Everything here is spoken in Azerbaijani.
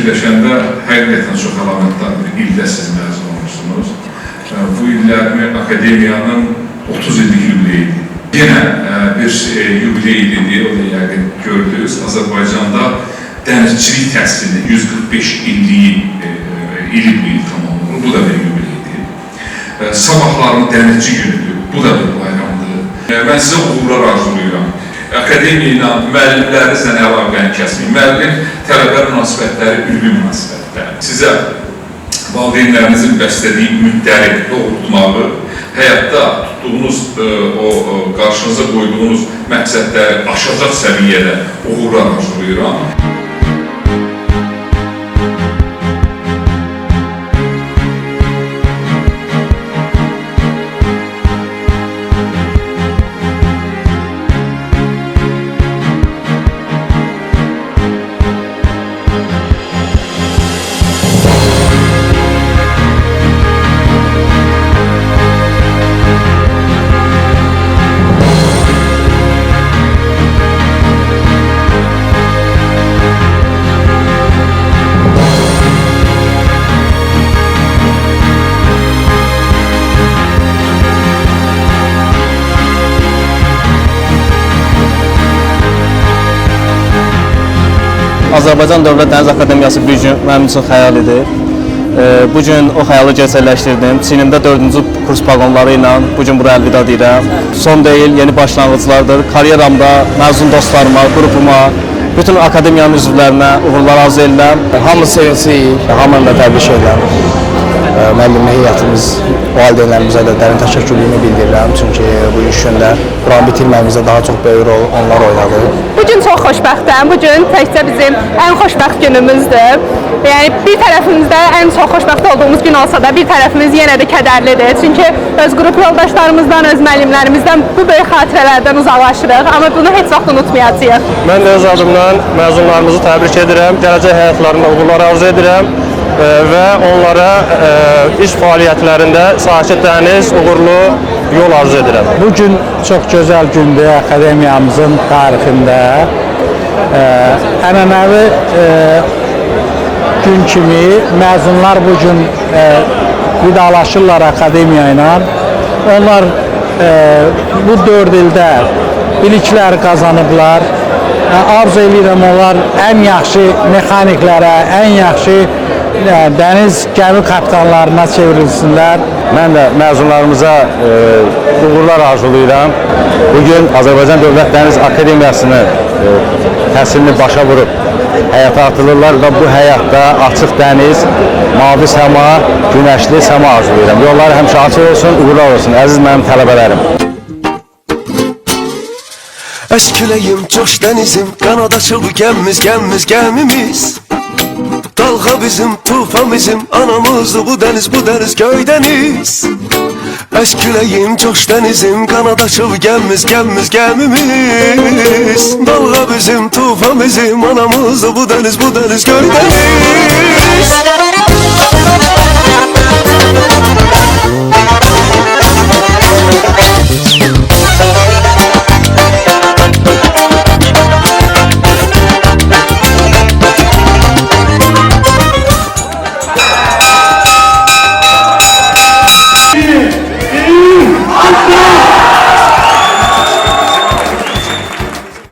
fikirləşəndə həqiqətən çox əlamətdar bir ildə siz məzun olmuşsunuz. Bu illərini akademiyanın 30 illik yubileyidir. Yenə bir yubiley illidir, o da yəqin gördünüz. Azərbaycanda dənizçilik təhsili 145 illiyi ili bu il tamamlanır. Bu da bir yubileydir. Sabahların dənizçi günüdür. Bu da bir bayramdır. Mən sizə uğurlar arzulayıram. Akademiya ilə müəllimlərinizlə əlaqəni kəsməyin. Müəllim tələbə münasibətləri ülvi münasibətlər. Sizə valideynlərinizin bəslədiyi ümidləri doğrultmağı, həyatda tutduğunuz, qarşınıza qoyduğunuz məqsədləri aşacaq səviyyədə uğurlar arzulayıram. Azərbaycan Dövlət Dəniz Akademiyası bir gün mənim üçün xəyalidir. Bugün o xəyalı gerçəkləşdirdim. Çiynimdə 4-cü kurs paqonları ilə bugün bura əlvida deyirəm. Son deyil, yeni başlanğıclardır. Karyeramda məzun dostlarıma, qrupuma, bütün akademiyanın üzvlərinə uğurlar arzu edirəm. Hamı sevinsin, hamını da təbrik edirəm. Müəllimə heyətimiz, valideynlərimizə də dərin təşəkkürlüyümü bildirirəm. Çünki bu iş gündə Quran bitirməyimizdə daha çox böyük rol onlar oynadı. Bugün çox xoşbəxtəm. Bugün təkcə bizim ən xoşbəxt günümüzdür. Yəni bir tərəfimizdə ən çox xoşbəxt olduğumuz gün olsa da bir tərəfimiz yenə də kədərlidir. Çünki öz qrup yoldaşlarımızdan, öz müəllimlərimizdən bu böyük xatirələrdən uzaqlaşırıq. Amma bunu heç vaxt unutmayacağıq. Mən də öz adımdan məzunlarımızı təbrik edirəm. Gələcək həyatlarında uğurlar arzu edirəm və onlara iş fəaliyyətlərində sakit dəniz, uğurlu yol arzu edirəm. Bugün çox gözəl gündür akademiyamızın tarixində. Ənənəvi gün kimi məzunlar bugün vidalaşırlar akademiya ilə. Onlar bu 4 ildə biliklər qazanıblar. Arzu edirəm onlar ən yaxşı mexaniklərə, ən yaxşı dəniz gəmi kapitanlarına çevrilsinlər. Mən də məzunlarımıza uğurlar arzulayıram. Bugün Azərbaycan Dövlət Dəniz Akademiyasını təhsilini başa vurub həyata atılırlar və bu həyatda açıq dəniz, mavi səma, günəşli səma arzulayıram. Yolları həmişə açıq olsun, uğurlar olsun, əziz mənim tələbələrim. Aşk küləyim, coş dənizim, qanad açıb gəmimiz. Dalga bizim, tufan bizim, anamızdır bu dəniz göydəniz. Aşk küləyim, coş dənizim, qanad açıb gəmimiz. Dalga bizim, tufan bizim, anamızdır bu dəniz göydəniz.